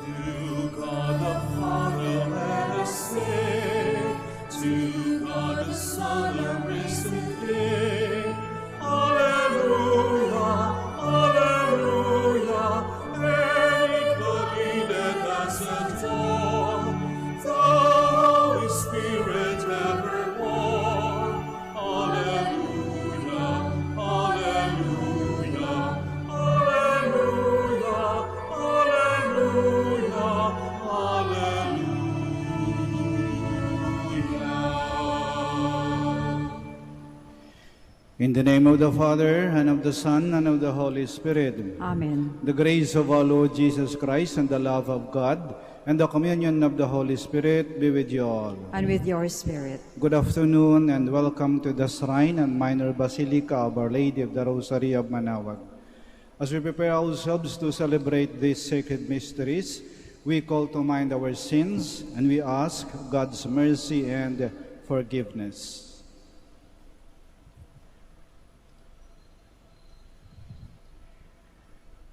To God the Father let us sing, to God the Son, our risen King. Alleluia, alleluia, equally let us adore the Holy Spirit evermore. Alleluia, alleluia, alleluia, alleluia, alleluia. In the name of the Father, and of the Son, and of the Holy Spirit. Amen. The grace of our Lord Jesus Christ, and the love of God, and the communion of the Holy Spirit be with you all. And with your spirit. Good afternoon, and welcome to the Shrine and Minor Basilica of Our Lady of the Rosary of Manaoag. As we prepare ourselves to celebrate these sacred mysteries, we call to mind our sins, and we ask God's mercy and forgiveness.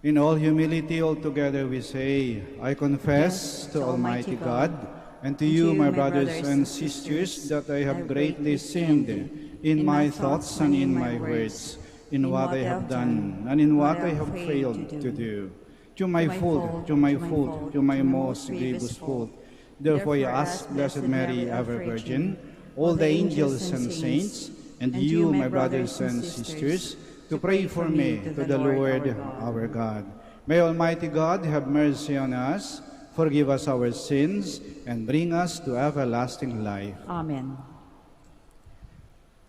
In all humility, all together we say, I confess to Almighty God and to you, my brothers and sisters, that I have greatly sinned in my thoughts and in my words, in what I have done and in what I have failed to do. To my fault, to my fault, to my most grievous fault. Therefore I ask Blessed Mary, ever Virgin, all the angels and saints, and you, my brothers and sisters, to pray for me to the Lord our God. May Almighty God have mercy on us, forgive us our sins, and bring us to everlasting life. Amen.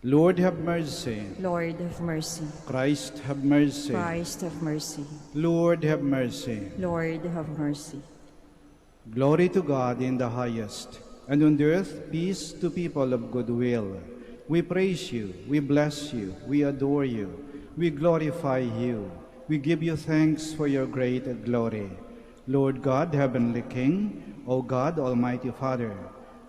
Lord, have mercy. Lord, have mercy. Christ, have mercy. Christ, have mercy. Lord, have mercy. Lord, have mercy. Glory to God in the highest, and on the earth peace to people of good will. We praise you, we bless you, we adore you. We glorify you. We give you thanks for your great glory. Lord God, Heavenly King, O God, Almighty Father,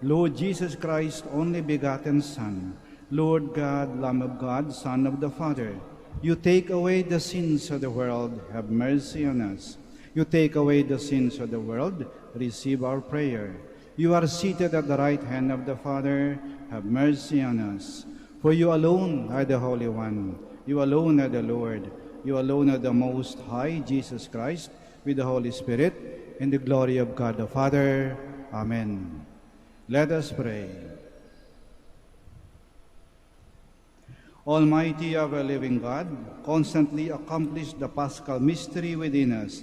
Lord Jesus Christ, only begotten Son, Lord God, Lamb of God, Son of the Father, you take away the sins of the world, have mercy on us. You take away the sins of the world, receive our prayer. You are seated at the right hand of the Father, have mercy on us. For you alone are the Holy One. You alone are the Lord. You alone are the Most High, Jesus Christ, with the Holy Spirit, in the glory of God the Father. Amen. Let us pray. Almighty, ever-living God, constantly accomplish the Paschal mystery within us,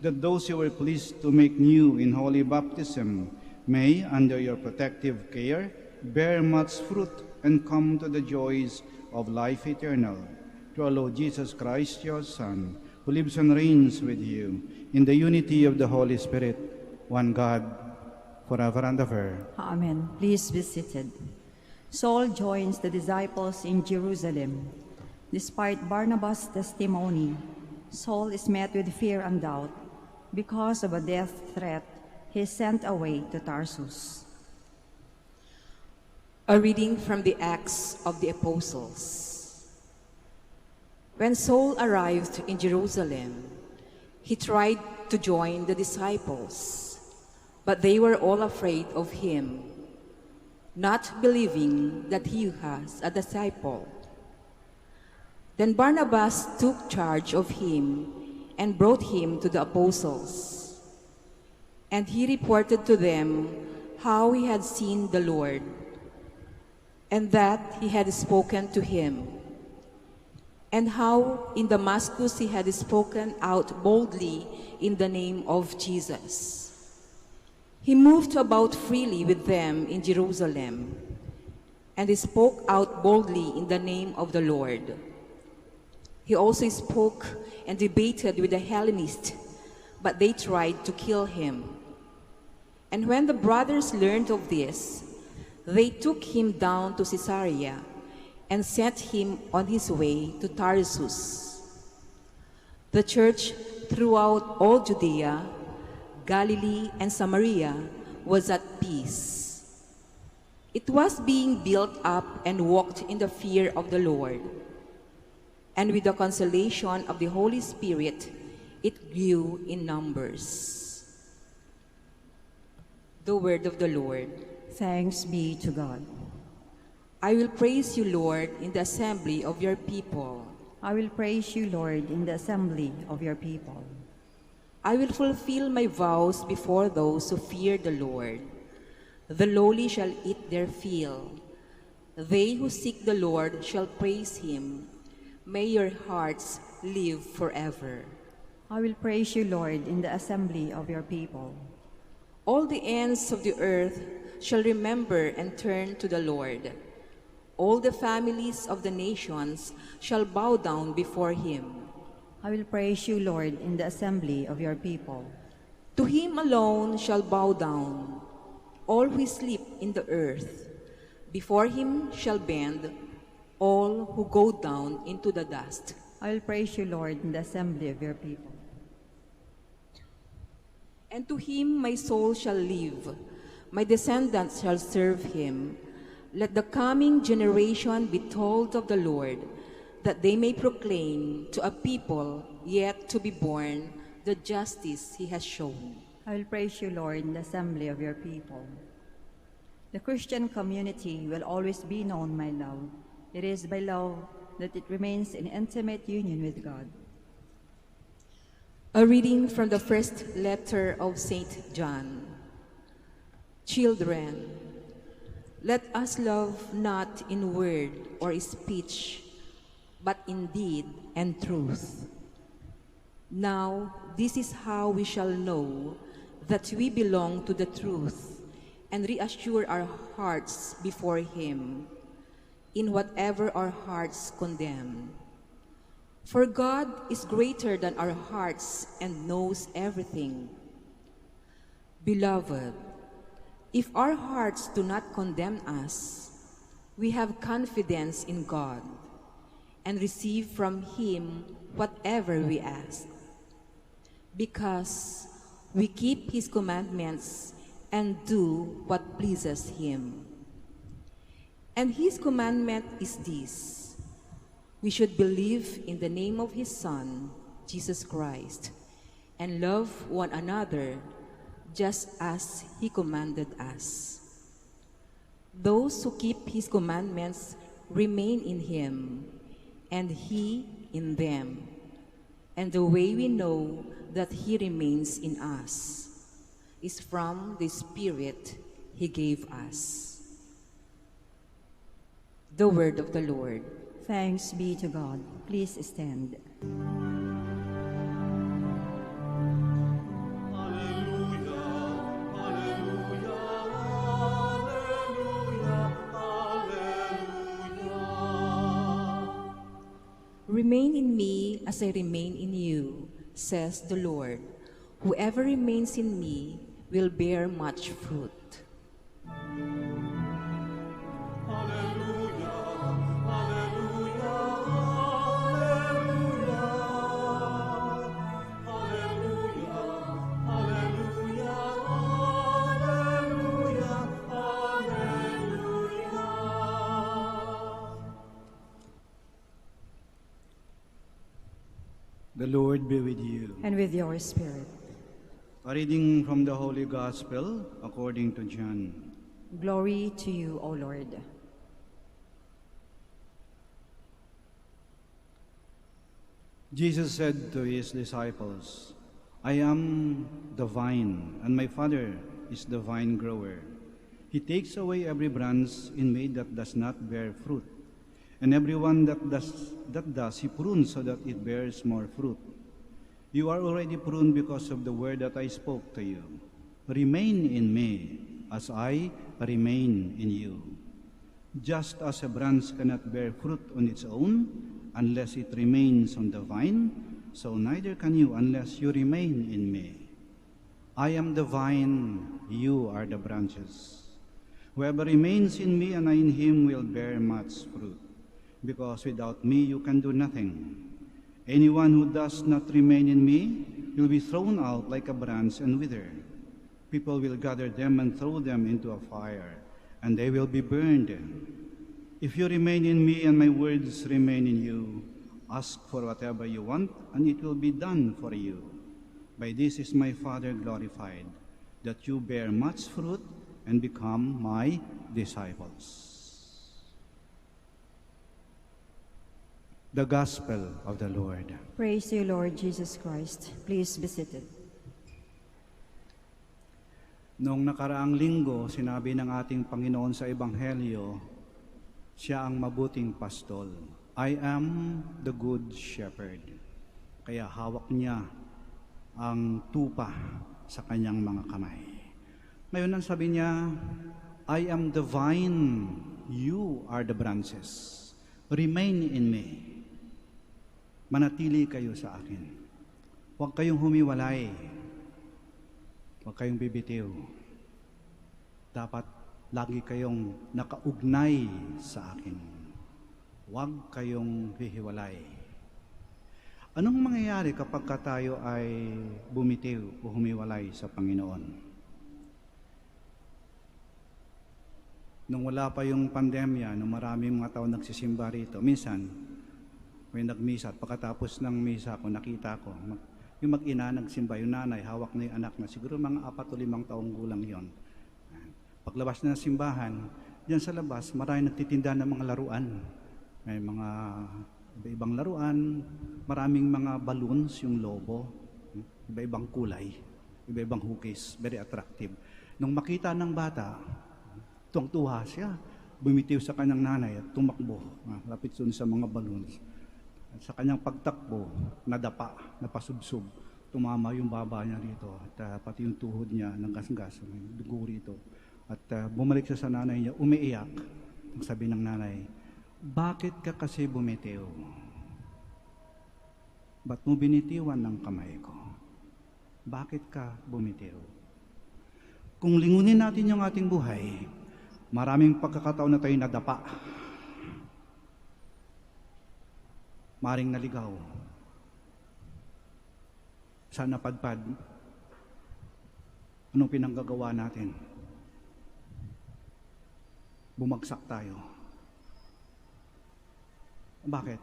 that those you were pleased to make new in holy baptism may, under your protective care, bear much fruit and come to the joys of life eternal. Through our Lord Jesus Christ, your Son, who lives and reigns with you in the unity of the Holy Spirit, one God, forever and ever. Amen. Please be seated. Saul joins the disciples in Jerusalem. Despite Barnabas' testimony, Saul is met with fear and doubt. Because of a death threat, he is sent away to Tarsus. A reading from the Acts of the Apostles. When Saul arrived in Jerusalem, he tried to join the disciples, but they were all afraid of him, not believing that he was a disciple. Then Barnabas took charge of him and brought him to the apostles. And he reported to them how he had seen the Lord, and that he had spoken to him, and how in Damascus he had spoken out boldly in the name of Jesus. He moved about freely with them in Jerusalem, and he spoke out boldly in the name of the Lord. He also spoke and debated with the Hellenists, but they tried to kill him. And when the brothers learned of this, they took him down to Caesarea and sent him on his way to Tarsus. The church throughout all Judea, Galilee, and Samaria was at peace. It was being built up and walked in the fear of the Lord. And with the consolation of the Holy Spirit, it grew in numbers. The word of the Lord. Thanks be to God. I will praise you, Lord, in the assembly of your people. I will praise you, Lord, in the assembly of your people. I will fulfill my vows before those who fear the Lord. The lowly shall eat their fill. They who seek the Lord shall praise him. May your hearts live forever. I will praise you, Lord, in the assembly of your people. All the ends of the earth shall remember and turn to the Lord. All the families of the nations shall bow down before him. I will praise you, Lord, in the assembly of your people. To him alone shall bow down all who sleep in the earth. Before him shall bend all who go down into the dust. I will praise you, Lord, in the assembly of your people. And to him my soul shall live, my descendants shall serve him. Let the coming generation be told of the Lord, that they may proclaim to a people yet to be born the justice he has shown. I will praise you, Lord, in the assembly of your people. The Christian community will always be known by love. It is by love that it remains in intimate union with God. A reading from the first letter of St. John. Children, let us love not in word or speech, but in deed and truth. Now, this is how we shall know that we belong to the truth and reassure our hearts before him in whatever our hearts condemn. For God is greater than our hearts and knows everything. Beloved, if our hearts do not condemn us, we have confidence in God and receive from him whatever we ask. Because we keep his commandments and do what pleases him. And his commandment is this: we should believe in the name of his Son, Jesus Christ, and love one another just as he commanded us. Those who keep his commandments remain in him, and he in them. And the way we know that he remains in us is from the Spirit he gave us. The word of the Lord. Thanks be to God. Please stand. Remain in me as I remain in you, says the Lord. Whoever remains in me will bear much fruit. The Lord be with you. And with your spirit. A reading from the Holy Gospel according to John. Glory to you, O Lord. Jesus said to his disciples, I am the vine, and my Father is the vine grower. He takes away every branch in me that does not bear fruit, and every one that does, he prunes so that it bears more fruit. You are already pruned because of the word that I spoke to you. Remain in me, as I remain in you. Just as a branch cannot bear fruit on its own, unless it remains on the vine, so neither can you unless you remain in me. I am the vine, you are the branches. Whoever remains in me and I in him will bear much fruit, because without me you can do nothing. Anyone who does not remain in me will be thrown out like a branch and wither. People will gather them and throw them into a fire, and they will be burned. If you remain in me and my words remain in you, ask for whatever you want, and it will be done for you. By this is my Father glorified, that you bear much fruit and become my disciples. The Gospel of the Lord. Praise to you, Lord Jesus Christ. Please be seated. Noong nakaraang linggo, sinabi ng ating Panginoon sa Ebanghelyo, siya ang mabuting pastol. I am the good shepherd. Kaya hawak niya ang tupa sa kanyang mga kamay. Ngayon ang sabi niya, I am the vine, you are the branches. Remain in me. Manatili kayo sa akin. Huwag kayong humiwalay. Huwag kayong bibitiw. Dapat lagi kayong nakaugnay sa akin. Huwag kayong hihiwalay. Anong mangyayari kapag tayo ay bumitiw o humiwalay sa Panginoon? Nung wala pa yung pandemya, nung maraming mga tao nagsisimba rito, minsan, may nagmisa at pagkatapos ng misa ko, nakita ko, yung mag-ina nagsimba, yung nanay, hawak na yung anak na, siguro mga 4 o 5 taong gulang yon. Paglabas na ng simbahan, diyan sa labas, maraming nagtitinda ng mga laruan. May mga iba-ibang laruan, maraming mga balloons, yung lobo, iba-ibang kulay, iba-ibang hugis, very attractive. Nung makita ng bata, tuwang-tuwa siya, bumitiw sa kanyang nanay at tumakbo, lapit doon sa mga balloons. At sa kanyang pagtakbo, nadapa, napasubsob, tumama yung baba niya rito, at pati yung tuhod niya, nanggas-gas, may dugo rito. At bumalik siya sa nanay niya, umiiyak. Ang sabi ng nanay, bakit ka kasi bumitiw? Ba't mo binitiwan ng kamay ko? Bakit ka bumitiw? Kung lingunin natin yung ating buhay, maraming pagkakataon na tayo nadapa. Maring naligaw. Saan napadpad? Anong pinanggagawa natin? Bumagsak tayo. Bakit?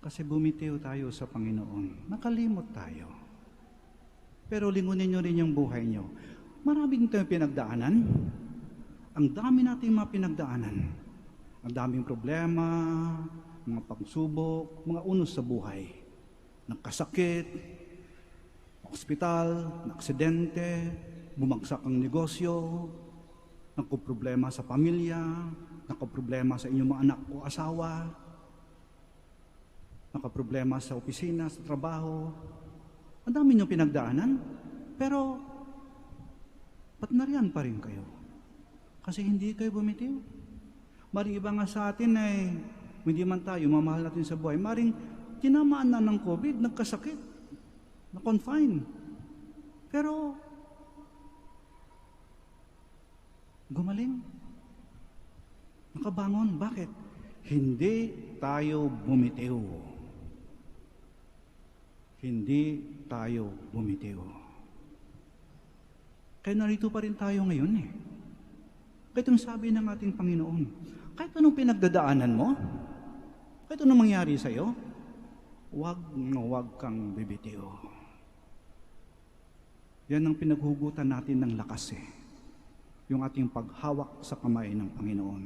Kasi bumitiw tayo sa Panginoon. Nakalimot tayo. Pero lingunin nyo rin yung buhay nyo. Maraming tayong pinagdaanan. Ang dami nating mga pinagdaanan. Ang daming problema, mga pagsubok, mga unos sa buhay. Nagkasakit, ospital, aksidente, bumagsak ang negosyo, nagkuproblema sa pamilya, nagkuproblema sa inyong mga anak o asawa, nakaproblema sa opisina, sa trabaho. Ang dami niyong pinagdaanan, pero ba't nariyan pa rin kayo? Kasi hindi kayo bumitiw. Maring iba nga sa atin ay hindi man tayo, mamahal natin sa buhay. Maring tinamaan na ng COVID, nagkasakit, na-confine. Pero gumaling. Nakabangon. Bakit? Hindi tayo bumitiw. Hindi tayo bumitiw. Kaya narito pa rin tayo ngayon eh. Kahit anong sabi ng ating Panginoon, kahit anong pinagdadaanan mo, kahit anong mangyari sa'yo, huwag kang bibitiw. Yan ang pinaghugutan natin ng lakas eh. Yung ating paghawak sa kamay ng Panginoon.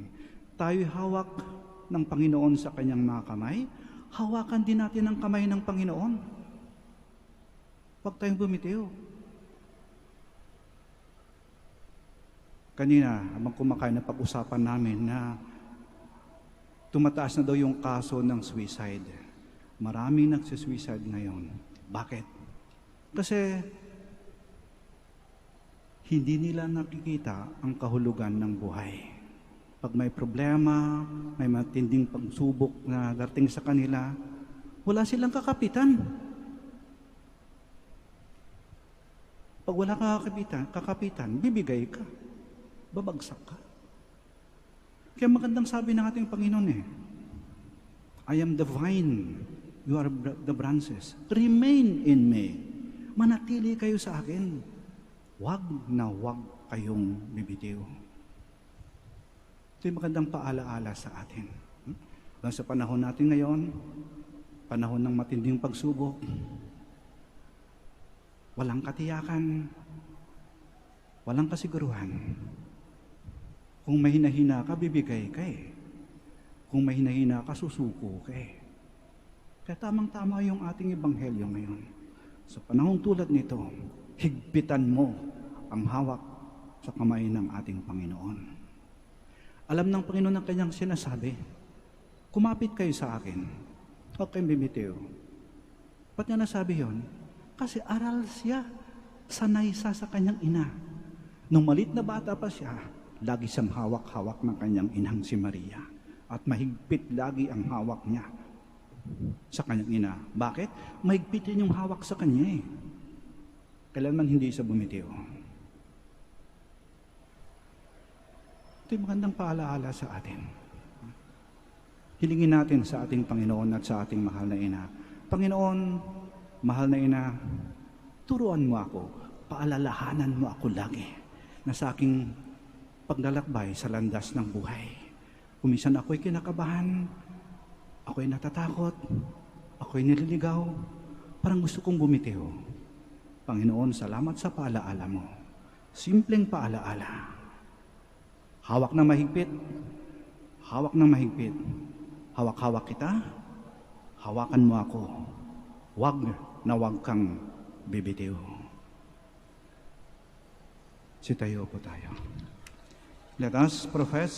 Tayo'y hawak ng Panginoon sa kanyang mga kamay, hawakan din natin ang kamay ng Panginoon. Huwag tayong bumitiw. Kanina, habang kumakain, napag-usapan namin na tumataas na daw yung kaso ng suicide. Maraming nagsisuicide ngayon. Bakit? Kasi hindi nila nakikita ang kahulugan ng buhay. Pag may problema, may matinding pagsubok na darating sa kanila, wala silang kakapitan. Pag wala kakapitan, bibigay ka. Babagsak ka. Kaya magandang sabi ng ating Panginoon eh, I am the vine, you are the branches. Remain in me. Manatili kayo sa akin. Huwag na huwag kayong bibitiw. Ito yung magandang paalaala sa atin. Sa panahon natin ngayon, panahon ng matinding pagsubok, walang katiyakan, Walang kasiguruhan. Kung may hinahina ka, bibigay ka eh. Kung may hinahina ka, susuko ka eh. Kaya tamang-tama yung ating ebanghelyo ngayon. Sa panahong tulad nito, higpitan mo ang hawak sa kamay ng ating Panginoon. Alam ng Panginoon ang kanyang sinasabi, kumapit kayo sa akin, huwag kayong bibitiw. Ba't niya nasabi yun? Kasi aral siya, sanay sa kanyang ina. Nung malit na bata pa siya, lagi siyang hawak-hawak ng kanyang inang si Maria. At mahigpit lagi ang hawak niya sa kanyang ina. Bakit? Mahigpit rin yung hawak sa kanya eh. Kailanman hindi siya bumitiw. Ito'y magandang paalaala sa atin. Hilingin natin sa ating Panginoon at sa ating mahal na ina. Panginoon, mahal na ina, turuan mo ako, paalalahanan mo ako lagi na sa aking paglalakbay sa landas ng buhay. Kuminsan ako'y kinakabahan, ako'y natatakot, ako'y nililigaw, parang gusto kong bumitiw. Panginoon, salamat sa paalaala mo. Simpleng paalaala. Hawak na mahigpit, hawak na mahigpit. Hawak-hawak kita, hawakan mo ako. Wag na wag kang bibitiw. Sitayo po tayo. Let us profess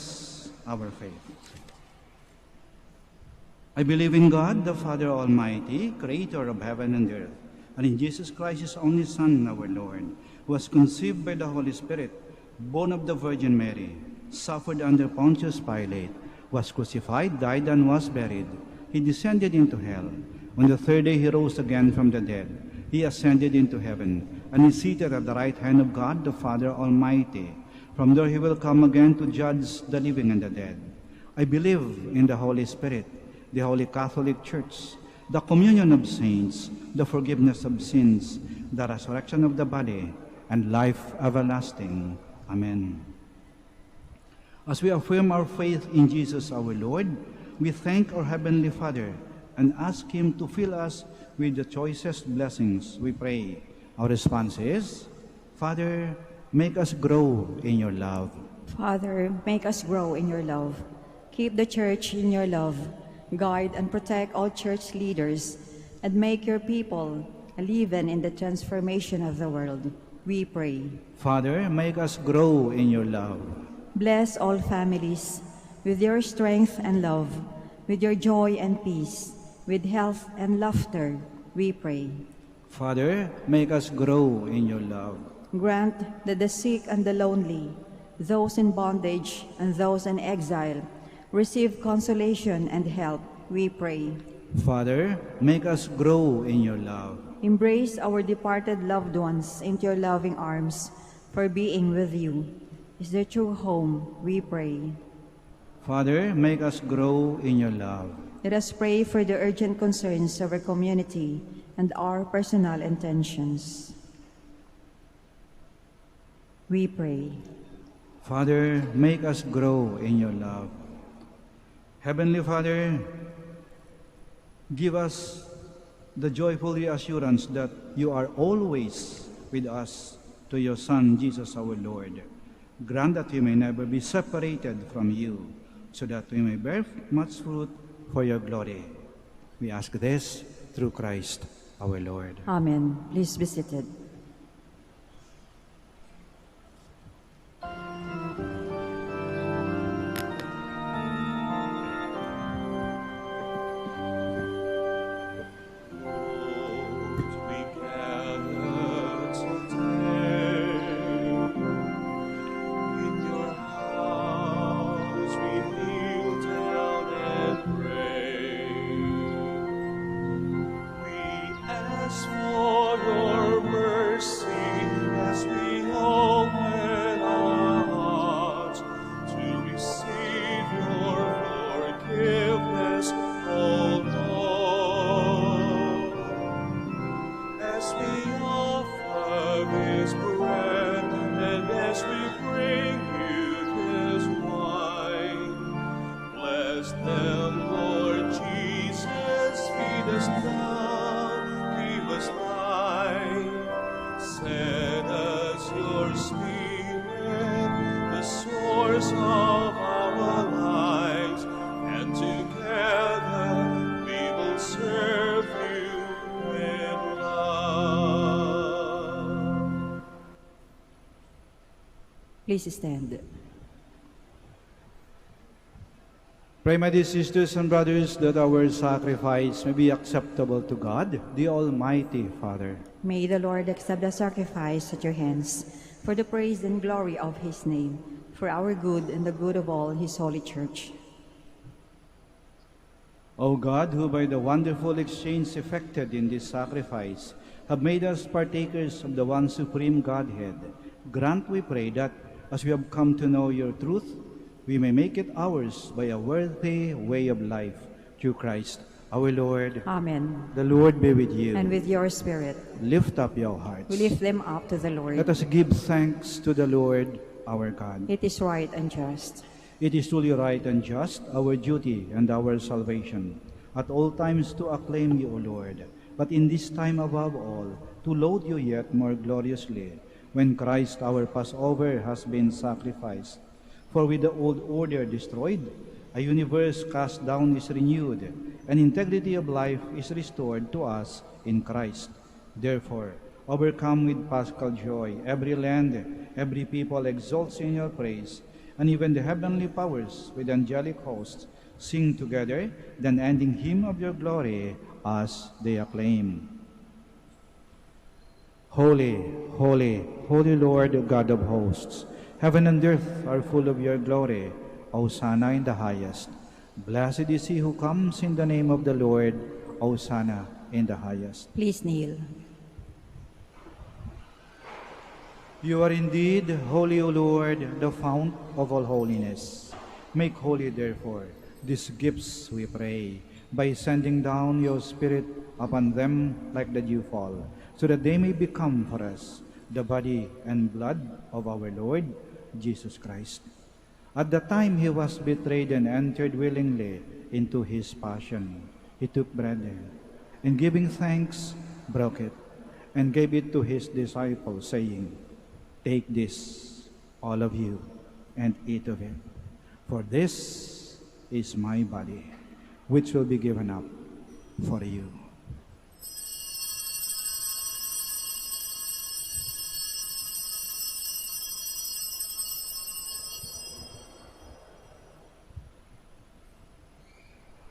our faith. I believe in God, the Father Almighty, creator of heaven and earth, and in Jesus Christ, his only Son, our Lord, who was conceived by the Holy Spirit, born of the Virgin Mary, suffered under Pontius Pilate, was crucified, died, and was buried. He descended into hell. On the third day he rose again from the dead. He ascended into heaven, and is seated at the right hand of God, the Father Almighty. From there he will come again to judge the living and the dead. I believe in the Holy Spirit, the Holy Catholic Church, the communion of saints, the forgiveness of sins, the resurrection of the body, and life everlasting. Amen. As we affirm our faith in Jesus our Lord, we thank our Heavenly Father and ask Him to fill us with the choicest blessings, we pray. Our response is, Father, make us grow in your love. Father, make us grow in your love. Keep the church in your love. Guide and protect all church leaders, and make your people leaven in the transformation of the world, we pray. Father, make us grow in your love. Bless all families with your strength and love, with your joy and peace, with health and laughter, we pray. Father, make us grow in your love. Grant that the sick and the lonely, those in bondage and those in exile, receive consolation and help, we pray. Father, make us grow in your love. Embrace our departed loved ones into your loving arms, for being with you is their true home, we pray. Father, make us grow in your love. Let us pray for the urgent concerns of our community and our personal intentions. We pray. Father, make us grow in your love. Heavenly Father, give us the joyful reassurance that you are always with us, to your Son, Jesus our Lord. Grant that we may never be separated from you, so that we may bear much fruit for your glory. We ask this through Christ our Lord. Amen. Please be seated. For your mercy. years of our lives, and together we will serve you in love. Please stand. Pray, my dear sisters and brothers, that our sacrifice may be acceptable to God, the Almighty Father. May the Lord accept the sacrifice at your hands for the praise and glory of his name, for our good and the good of all his holy church. O God, who by the wonderful exchange effected in this sacrifice have made us partakers of the one supreme Godhead, grant, we pray, that as we have come to know your truth, we may make it ours by a worthy way of life, through Christ our Lord. Amen. The Lord be with you. And with your spirit. Lift up your hearts. We lift them up to the Lord. Let us give thanks to the Lord our God. It is right and just. It is truly right and just, our duty and our salvation, at all times to acclaim you, O Lord, but in this time above all, to laud you yet more gloriously, when Christ our Passover has been sacrificed. For with the old order destroyed, a universe cast down is renewed, and integrity of life is restored to us in Christ. Therefore, overcome with paschal joy, every land, every people exalts in your praise, and even the heavenly powers with angelic hosts sing together the unending hymn of your glory as they acclaim. Holy, holy, holy Lord, God of hosts, heaven and earth are full of your glory. Hosanna in the highest. Blessed is he who comes in the name of the Lord. Hosanna in the highest. Please kneel. You are indeed holy, O Lord, the fount of all holiness. Make holy, therefore, these gifts, we pray, by sending down your Spirit upon them like the dewfall, so that they may become for us the body and blood of our Lord Jesus Christ. At the time he was betrayed and entered willingly into his passion, he took bread and giving thanks, broke it, and gave it to his disciples, saying, "Take this, all of you, and eat of it, for this is my body, which will be given up for you."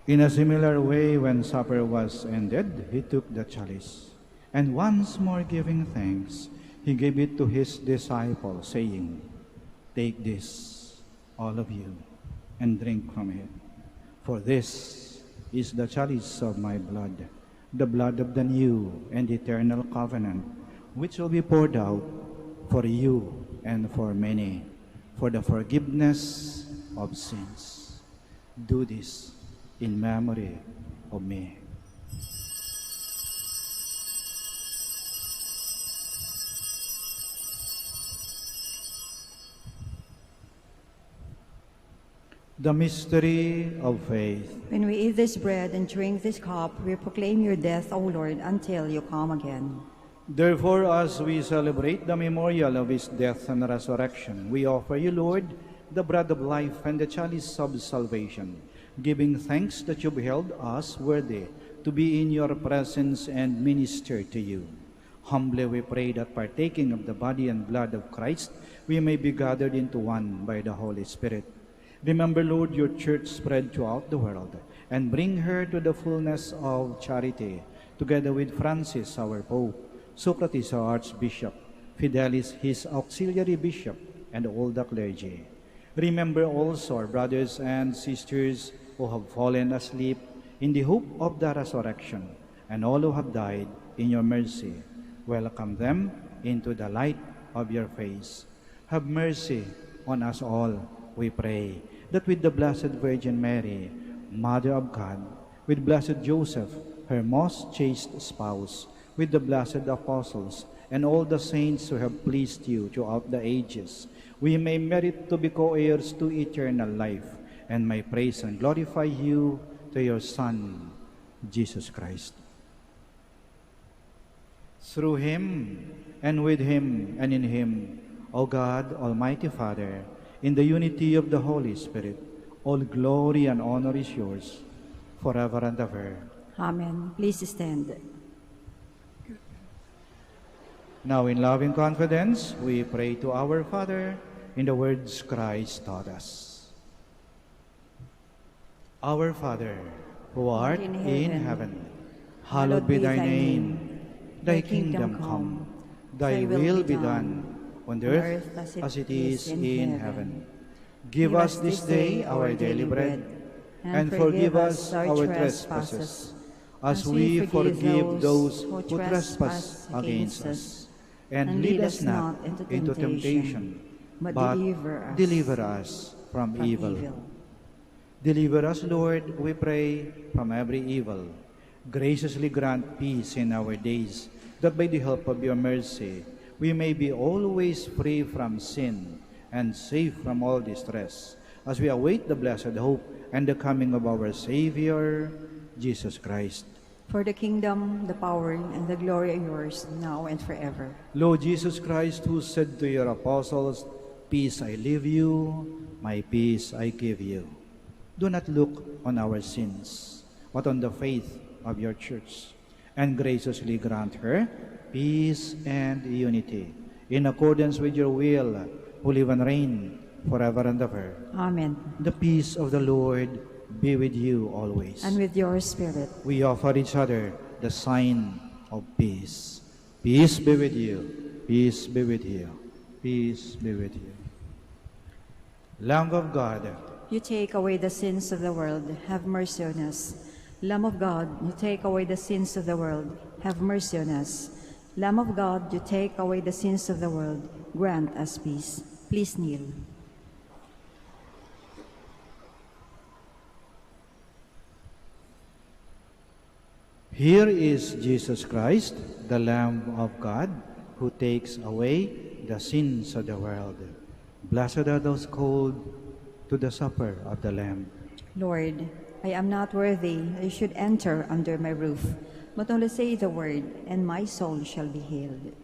In a similar way, when supper was ended, he took the chalice, and once more giving thanks, he gave it to his disciples, saying, "Take this, all of you, and drink from it. For this is the chalice of my blood, the blood of the new and eternal covenant, which will be poured out for you and for many, for the forgiveness of sins. Do this in memory of me." The mystery of faith. When we eat this bread and drink this cup, we proclaim your death, O Lord, until you come again. Therefore, as we celebrate the memorial of his death and resurrection, we offer you, Lord, the bread of life and the chalice of salvation, giving thanks that you beheld us worthy to be in your presence and minister to you. Humbly we pray that partaking of the body and blood of Christ, we may be gathered into one by the Holy Spirit. Remember, Lord, your church spread throughout the world, and bring her to the fullness of charity, together with Francis, our Pope, Socrates, our Archbishop, Fidelis, his auxiliary bishop, and all the clergy. Remember also our brothers and sisters who have fallen asleep in the hope of the resurrection, and all who have died in your mercy. Welcome them into the light of your face. Have mercy on us all, we pray, that with the Blessed Virgin Mary, Mother of God, with Blessed Joseph, her most chaste spouse, with the blessed apostles, and all the saints who have pleased you throughout the ages, we may merit to be co-heirs to eternal life, and may praise and glorify you to your Son, Jesus Christ. Through him, and with him, and in him, O God, Almighty Father, in the unity of the Holy Spirit. All glory and honor is yours, forever and ever. Amen. Please stand. Now, in loving confidence, we pray to our Father in the words Christ taught us. Our Father, who art in heaven, hallowed be thy name. Thy kingdom come, thy will be done, on earth as it is in heaven. Give us this day our daily bread, and forgive us our trespasses, as we forgive those who trespass against us. And lead us not into temptation, but deliver us from evil. Deliver us, Lord, we pray, from every evil. Graciously grant peace in our days, that by the help of your mercy we may be always free from sin and safe from all distress, as we await the blessed hope and the coming of our Savior, Jesus Christ. For the kingdom, the power, and the glory are yours, now and forever. Lord Jesus Christ, who said to your apostles, "Peace I leave you, my peace I give you," do not look on our sins, but on the faith of your church, and graciously grant her peace and unity, in accordance with your will, who live and reign forever and ever. Amen. The peace of the Lord be with you always. And with your spirit. We offer each other the sign of peace. Peace be with you. Peace be with you. Peace be with you. Lamb of God, you take away the sins of the world, have mercy on us. Lamb of God, you take away the sins of the world, have mercy on us. Lamb of God, you take away the sins of the world, grant us peace. Please kneel. here is Jesus Christ, the Lamb of God, who takes away the sins of the world. Blessed are those called to the supper of the Lamb. Lord, I am not worthy that you should enter under my roof, but only say the word, and my soul shall be healed.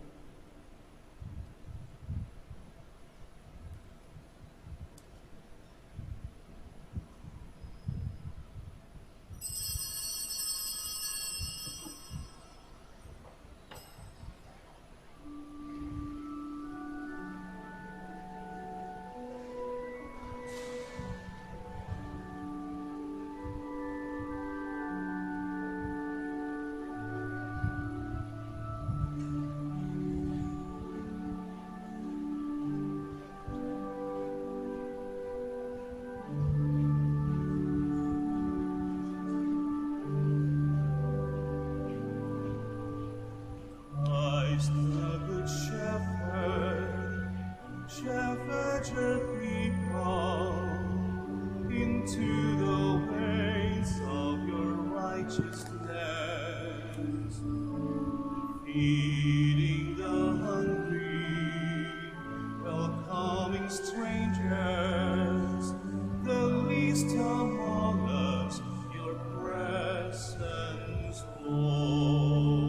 Christ the Good Shepherd, shepherd your people into the ways of your righteousness, feeding the hungry, welcoming strangers, the least among us, your presence, Lord.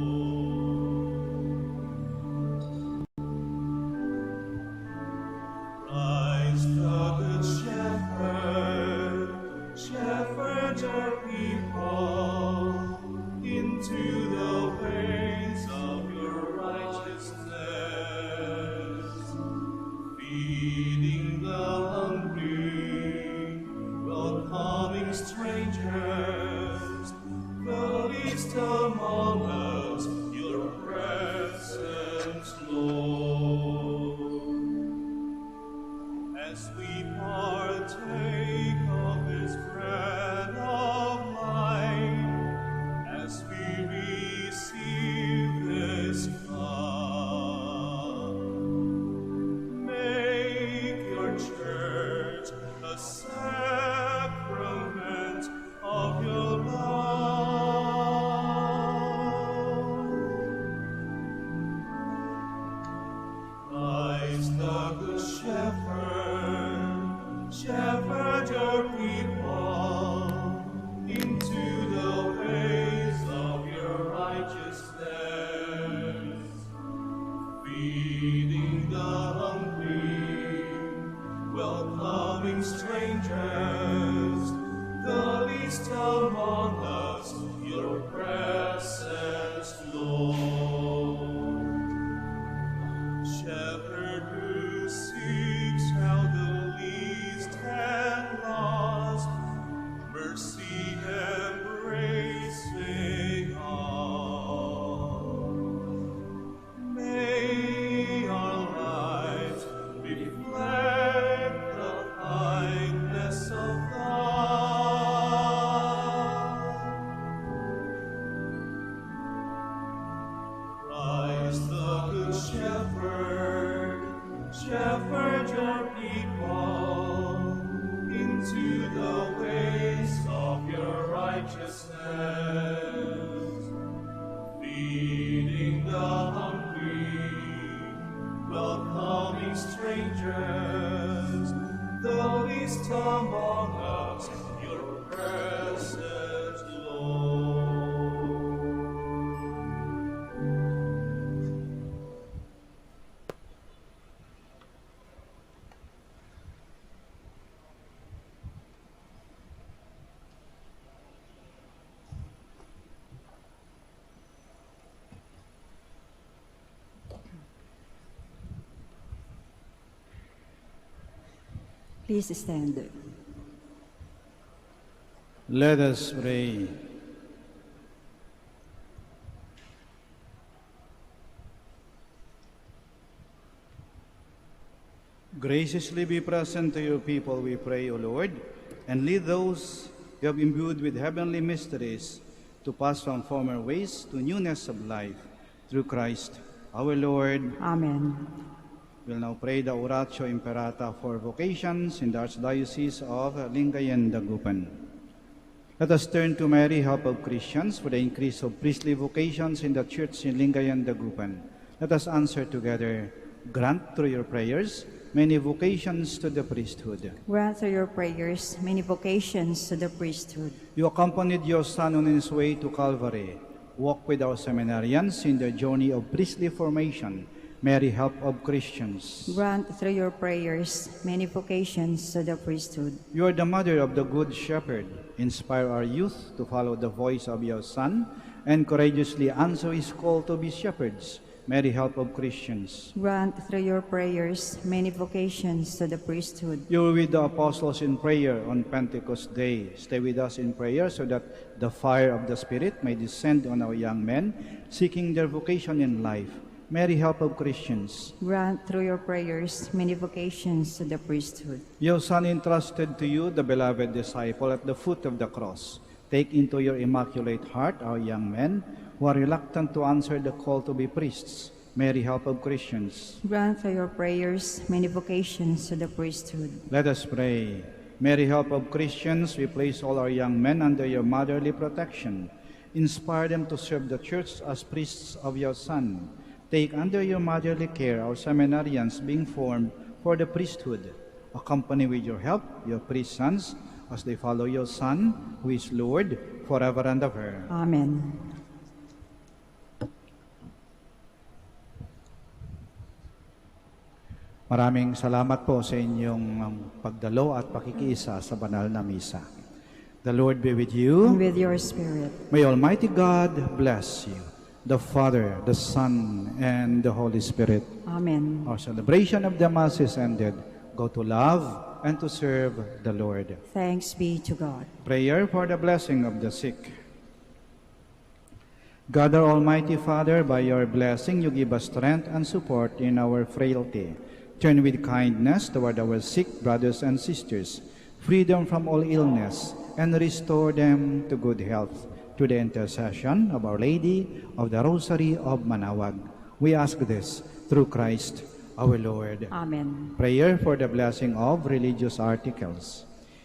Christ the Good Shepherd, shepherd your people into the ways of your righteousness, feeding the hungry, welcoming strangers, the least among us, your presence, Lord. As we partake of this bread of life, as we receive this cup, make your church a sacrament of your love. Christ the Good Shepherd, shepherd your people into the ways of your righteousness, feeding the hungry, welcoming strangers, the least among us, your presence, Lord. Shepherd who seeks out the least and lost, mercy embracing all. May our lives reflect the kindness of God. Christ the Good Shepherd, shepherd your people into the ways of your righteousness, feeding the hungry, welcoming strangers, the least among us, your presence, Lord. Please stand. Let us pray. Graciously be present to your people, we pray, O Lord, and lead those you have imbued with heavenly mysteries to pass from former ways to newness of life, through Christ our Lord. Amen. We'll now pray the Oratio Imperata for vocations in the Archdiocese of Lingayen, Dagupan. Let us turn to Mary, help of Christians, for the increase of priestly vocations in the Church in Lingayen, Dagupan. Let us answer together, grant through your prayers many vocations to the priesthood. Grant through your prayers many vocations to the priesthood. You accompanied your Son on his way to Calvary. Walk with our seminarians in the journey of priestly formation. Mary, help of Christians. Grant through your prayers many vocations to the priesthood. You are the mother of the Good Shepherd. Inspire our youth to follow the voice of your Son and courageously answer his call to be shepherds. Mary, help of Christians. Grant through your prayers many vocations to the priesthood. You were with the apostles in prayer on Pentecost Day. Stay with us in prayer so that the fire of the Spirit may descend on our young men seeking their vocation in life. Mary, help of Christians. Grant through your prayers many vocations to the priesthood. Your Son entrusted to you the beloved disciple at the foot of the cross. Take into your immaculate heart our young men who are reluctant to answer the call to be priests. Mary, help of Christians. Grant through your prayers many vocations to the priesthood. Let us pray. Mary, help of Christians, we place all our young men under your motherly protection. Inspire them to serve the Church as priests of your Son. Take under your motherly care our seminarians being formed for the priesthood. Accompany with your help your priest sons as they follow your Son, who is Lord, forever and ever. Amen. Maraming salamat po sa inyong pagdalo at pakikiisa sa banal na misa. The Lord be with you. And with your spirit. May Almighty God bless you, the Father, the Son, and the Holy Spirit. Amen. Our celebration of the Mass is ended. Go to love and to serve the Lord. Thanks be to God. Prayer for the blessing of the sick. God, our Almighty Father, by your blessing you give us strength and support in our frailty. Turn with kindness toward our sick brothers and sisters, freedom from all illness, and restore them to good health. Through the intercession of Our Lady of the Rosary of Manaoag, we ask this through Christ our Lord. Amen. Prayer for the blessing of religious articles.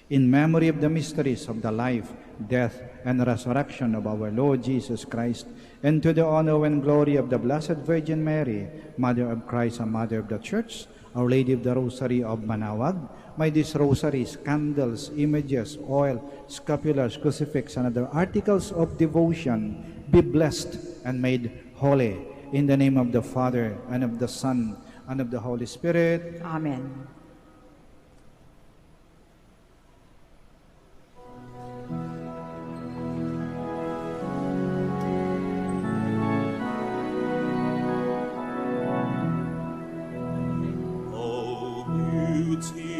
In memory of the mysteries of the life, death, and resurrection of our Lord Jesus Christ, and to the honor and glory of the Blessed Virgin Mary, Mother of Christ and Mother of the Church, Our Lady of the Rosary of Manaoag, may these rosaries, candles, images, oil, scapulars, crucifix, and other articles of devotion be blessed and made holy. In the name of the Father, and of the Son, and of the Holy Spirit. Amen. tears.